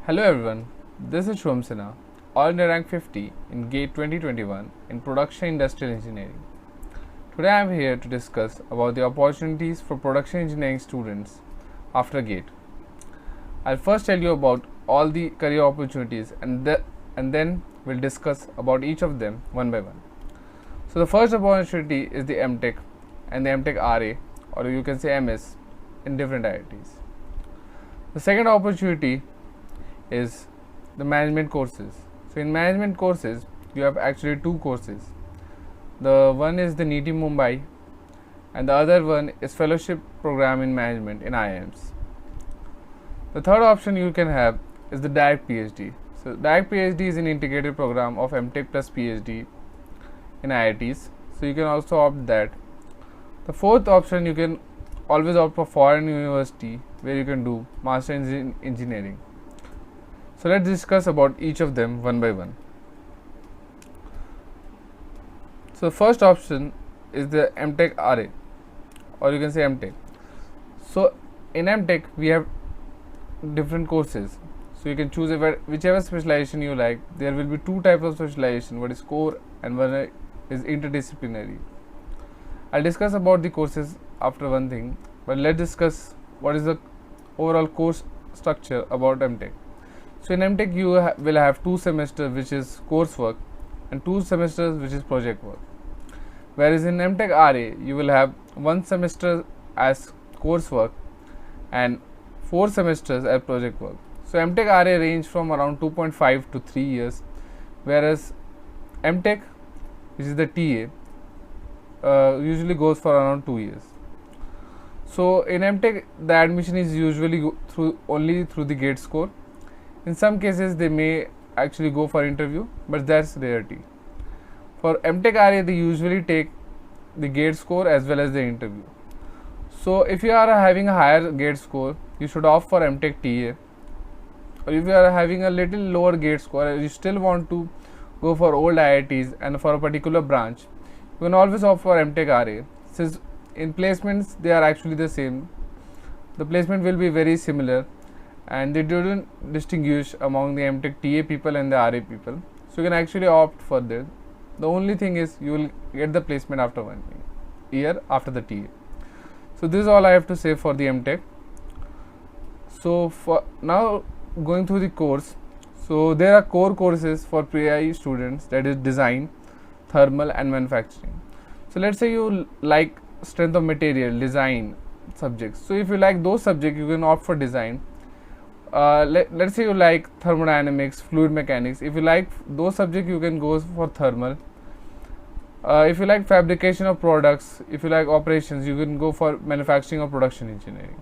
Hello everyone, this is Shubham Sinha, all India rank 50 in GATE 2021 in Production Industrial Engineering. Today I am here to discuss about the opportunities for production engineering students after GATE. I'll first tell you about all the career opportunities and then we'll discuss about each of them one by one. So the first opportunity is the MTech and the MTech RA, or you can say MS, in different IITs. The second opportunity is the management courses. So in management courses, you have actually two courses. The one is the NITI Mumbai and the other one is fellowship program in management in IIMs. The third option you can have is the direct PhD. So direct PhD is an integrated program of MTech plus PhD in IITs. So you can also opt that. The fourth option, you can always opt for foreign university where you can do master in engineering. So let's discuss about each of them one by one. So the first option is the MTech RA, or you can say MTech. So in MTech we have different courses. So you can choose whichever specialization you like. There will be two types of specialization, one is core and one is interdisciplinary. I'll discuss about the courses after one thing, but let's discuss what is the overall course structure about MTech. So in MTech you will have 2 semesters which is coursework and 2 semesters which is project work. Whereas in MTech RA you will have 1 semester as coursework and 4 semesters as project work. So MTech RA range from around 2.5 to 3 years, whereas MTech, which is the TA, usually goes for around 2 years. So in MTech the admission is usually only through the GATE score. In some cases they may actually go for interview, but that's rarity. For MTech RA they usually take the GATE score as well as the interview. So if you are having a higher GATE score, you should opt for MTech TA. Or if you are having a little lower GATE score and you still want to go for old IITs and for a particular branch, you can always opt for MTech RA. Since in placements they are actually the same, the placement will be very similar and they didn't distinguish among the MTech TA people and the RA people. So you can actually opt for this. The only thing is you will get the placement after 1 year after the TA. So this is all I have to say for the MTech. So for now, going through the course, so there are core courses for pre-I students, that is design, thermal and manufacturing. So let's say you like strength of material, design subjects. So if you like those subjects, you can opt for design. Let's say you like thermodynamics, fluid mechanics. If you like those subjects, you can go for thermal. If you like fabrication of products, if you like operations, you can go for manufacturing or production engineering.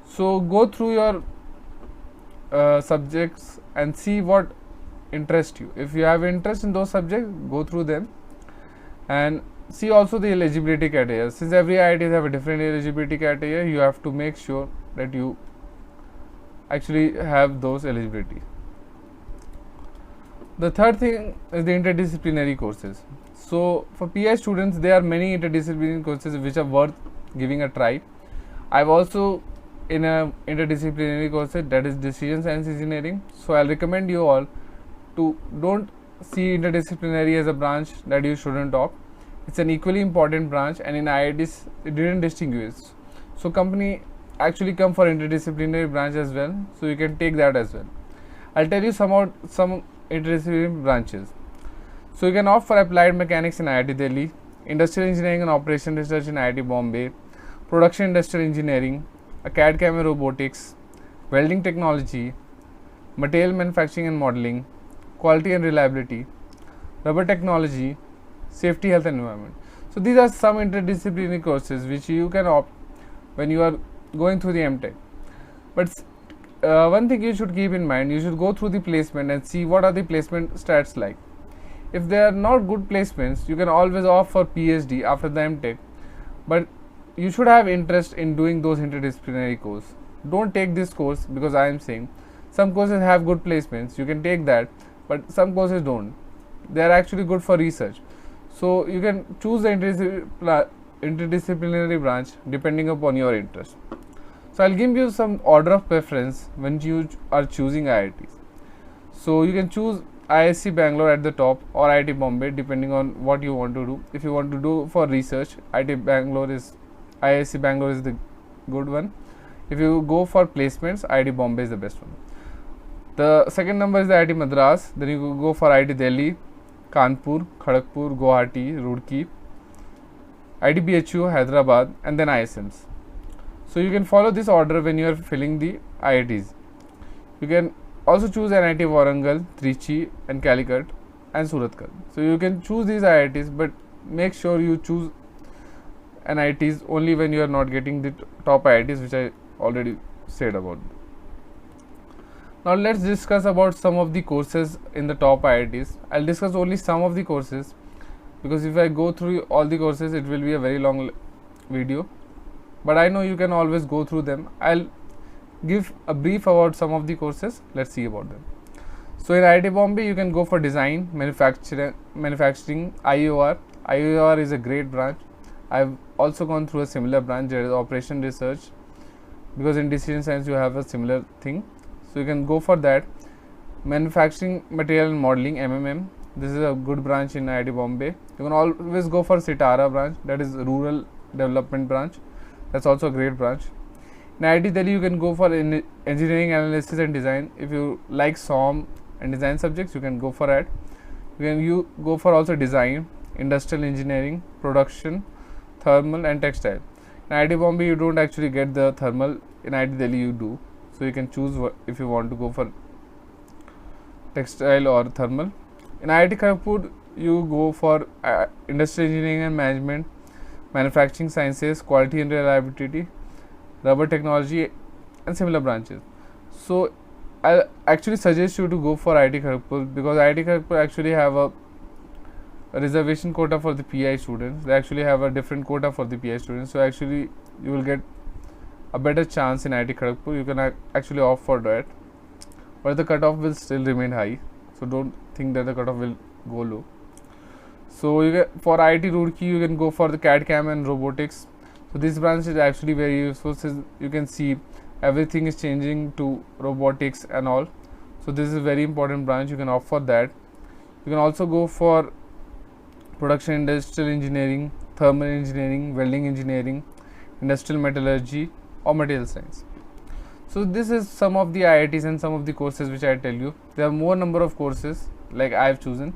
So go through your subjects and see what interests you. If you have interest in those subjects, go through them and see also the eligibility criteria. Since every IIT have a different eligibility criteria, you have to make sure that you actually have those eligibility. The third thing is the interdisciplinary courses. So for PI students, there are many interdisciplinary courses which are worth giving a try. I've also in a interdisciplinary course that is decision science engineering. So I'll recommend you all to don't see interdisciplinary as a branch that you shouldn't opt. It's an equally important branch, and in IITs it didn't distinguish. So company actually come for interdisciplinary branch as well, so you can take that as well. I'll tell you some interdisciplinary branches. So you can opt for applied mechanics in IIT Delhi, industrial engineering and operation research in IIT Bombay, production industrial engineering, CAD CAM and robotics, welding technology, material manufacturing and modeling, quality and reliability, rubber technology, safety, health and environment. So these are some interdisciplinary courses which you can opt when you are going through the MTech. But one thing you should keep in mind, you should go through the placement and see what are the placement stats like. If they are not good placements, you can always opt for PhD after the MTech, but you should have interest in doing those interdisciplinary course. Don't take this course because I am saying some courses have good placements, you can take that, but some courses don't. They are actually good for research. So you can choose the interdisciplinary branch depending upon your interest. So I'll give you some order of preference when you are choosing IITs. So you can choose IISc Bangalore at the top or IIT Bombay depending on what you want to do. If you want to do for research, IISc Bangalore is the good one. If you go for placements, IIT Bombay is the best one. The second number is the IIT Madras. Then you go for IIT Delhi, Kanpur, Kharagpur, Guwahati, Roorkee, IIT BHU, Hyderabad, and then ISMs. So you can follow this order when you are filling the IITs. You can also choose NIT Warangal, Trichy, and Calicut, and Surathkal. So you can choose these IITs, but make sure you choose NITs only when you are not getting the top IITs, which I already said about. Now let's discuss about some of the courses in the top IITs. I'll discuss only some of the courses because if I go through all the courses, it will be a very long video. But I know you can always go through them. I'll give a brief about some of the courses. Let's see about them. So in IIT Bombay, you can go for design, manufacturing, IOR. IOR is a great branch. I've also gone through a similar branch. There is operation research, because in decision science you have a similar thing. So you can go for that. Manufacturing material and modeling, MMM. This is a good branch in IIT Bombay. You can always go for Sitara branch, that is rural development branch. That's also a great branch. In IIT Delhi, you can go for engineering analysis and design. If you like SOM and design subjects, you can go for that. You go for also design, industrial engineering, production, thermal, and textile. In IIT Bombay, you don't actually get the thermal. In IIT Delhi, you do. So you can choose if you want to go for textile or thermal. In IIT Kharagpur, you go for industrial engineering and management, manufacturing sciences, quality and reliability, rubber technology, and similar branches. So I actually suggest you to go for IIT Kharagpur because IIT Kharagpur actually have a reservation quota for the PI students. They actually have a different quota for the PI students. So actually you will get a better chance in IIT Kharagpur. You can actually opt for that, but the cutoff will still remain high. So don't think that the cutoff will go low. So you get, for IIT Roorkee, you can go for the CAD/CAM and robotics. So this branch is actually very useful since you can see everything is changing to robotics and all. So this is a very important branch. You can opt for that. You can also go for production industrial engineering, thermal engineering, welding engineering, industrial metallurgy, or material science. So this is some of the IITs and some of the courses which I tell you. There are more number of courses like I have chosen.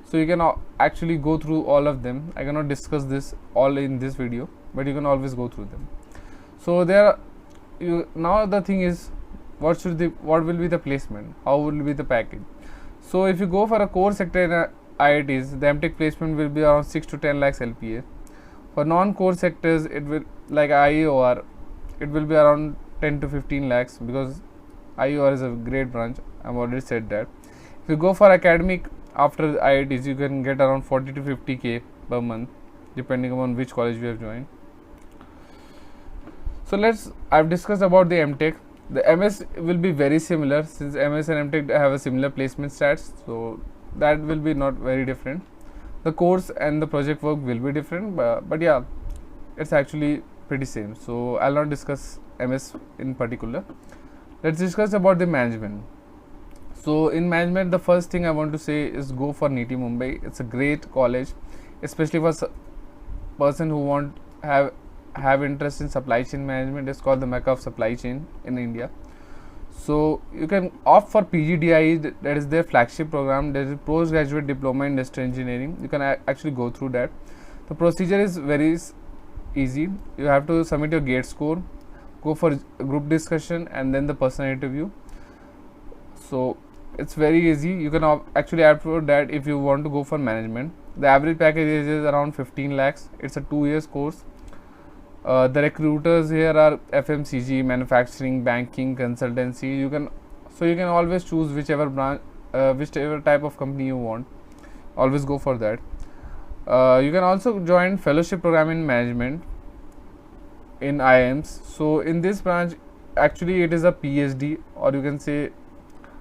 So you can actually go through all of them. I cannot discuss this all in this video, but you can always go through them. So now the thing is, what will be the placement? How will be the package? So if you go for a core sector in IITs, the MTech placement will be around 6 to 10 lakhs LPA. For non-core sectors, it will like IOR, it will be around 10 to 15 lakhs because IOR is a great branch. I've already said that. If you go for academic after IITs, you can get around 40 to 50k per month depending upon which college you have joined. So I've discussed about the MTech. The MS will be very similar since MS and MTech have a similar placement stats, so that will be not very different. The course and the project work will be different, but yeah, it's actually pretty same. So I'll not discuss MS in particular. Let's discuss about the management. So in management, the first thing I want to say is go for NITI Mumbai. It's a great college, especially for person who want have interest in supply chain management. It's called the Mecca of supply chain in India. So you can opt for PGDIE, that is their flagship program. There is postgraduate diploma in industrial engineering. You can actually go through that. The procedure is very easy. You have to submit your GATE score, go for group discussion, and then the personal interview. So it's very easy. You can actually opt for that if you want to go for management. The average package is around 15 lakhs. It's a 2 years course. The recruiters here are FMCG, manufacturing, banking, consultancy. You can always choose whichever branch, whichever type of company you want. Always go for that. You can also join fellowship program in management in IIMs. So in this branch, actually it is a PhD, or you can say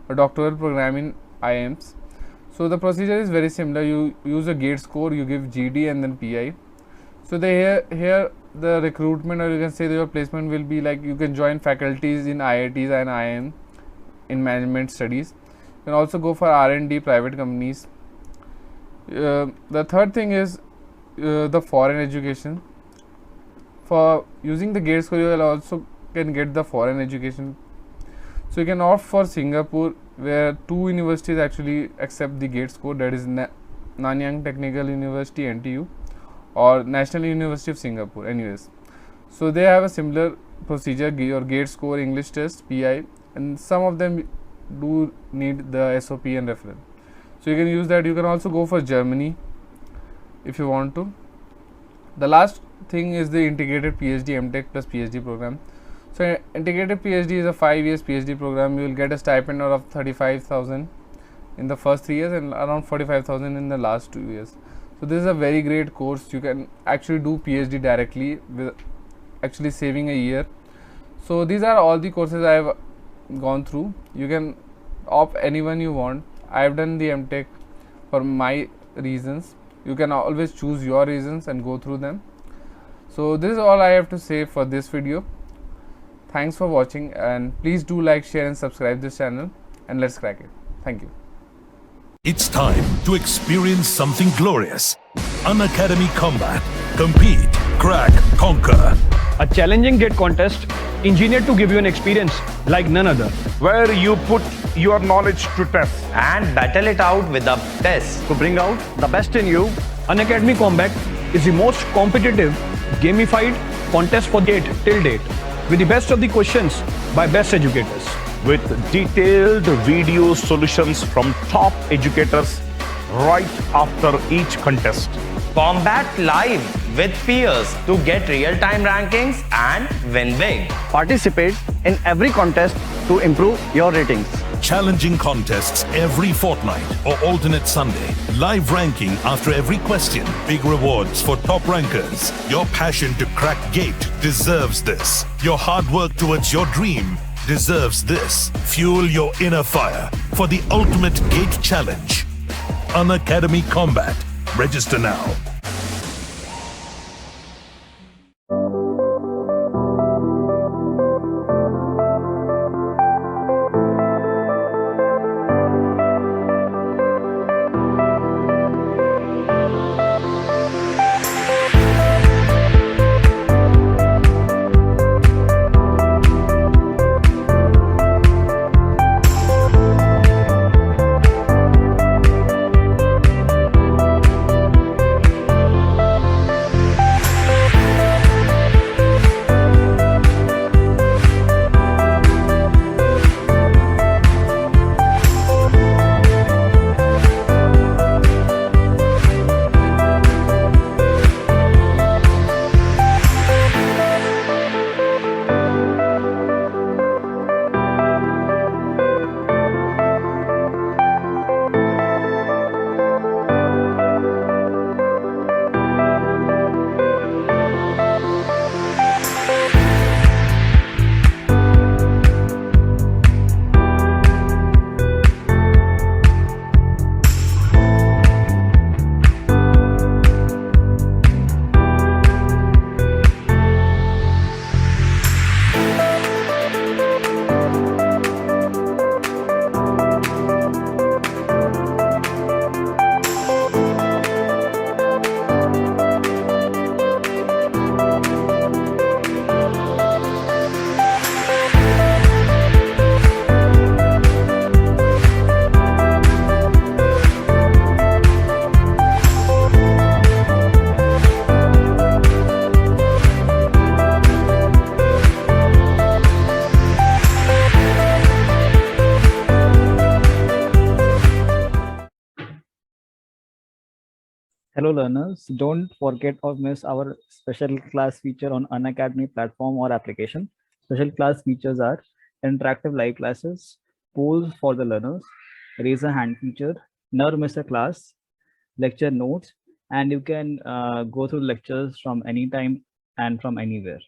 a doctoral program in IIMs. So the procedure is very similar. You use a GATE score, you give GD and then PI. So here the recruitment, or you can say your placement will be like you can join faculties in IITs and IIM in management studies. You can also go for R&D private companies. The third thing is the foreign education. For using the GATE score, you will also can get the foreign education. So you can opt for Singapore, where 2 universities actually accept the GATE score, that is Nanyang Technical University NTU or National University of Singapore NUS. So they have a similar procedure, your GATE score, English test, PI, and some of them do need the SOP and referral. So you can use that. You can also go for Germany if you want to. The last thing is the integrated PhD MTech plus PhD program. So integrated PhD is a 5 years PhD program. You will get a stipend of 35,000 in the first 3 years and around 45,000 in the last 2 years. So this is a very great course. You can actually do PhD directly with actually saving a year. So these are all the courses I have gone through. You can opt anyone you want. I have done the MTech for my reasons. You can always choose your reasons and go through them. So this is all I have to say for this video. Thanks for watching, and please do like, share and subscribe this channel, and let's crack it. Thank you. It's time to experience something glorious. Unacademy Combat. Compete, crack, conquer. A challenging GATE contest engineered to give you an experience like none other. Where you put your knowledge to test and battle it out with the best. To bring out the best in you, Unacademy Combat is the most competitive, gamified contest for GATE till date, with the best of the questions by best educators. with detailed video solutions from top educators right after each contest. Combat live with peers to get real-time rankings and win big. Participate in every contest to improve your ratings. Challenging contests every fortnight or alternate Sunday. Live ranking after every question. Big rewards for top rankers. Your passion to crack GATE deserves this. Your hard work towards your dream deserves this. Fuel your inner fire for the ultimate GATE challenge. Unacademy Combat. Register now. Hello learners, don't forget or miss our special class feature on Unacademy platform or application. Special class features are interactive live classes, polls for the learners, raise a hand feature, never miss a class, lecture notes, and you can go through lectures from anytime and from anywhere.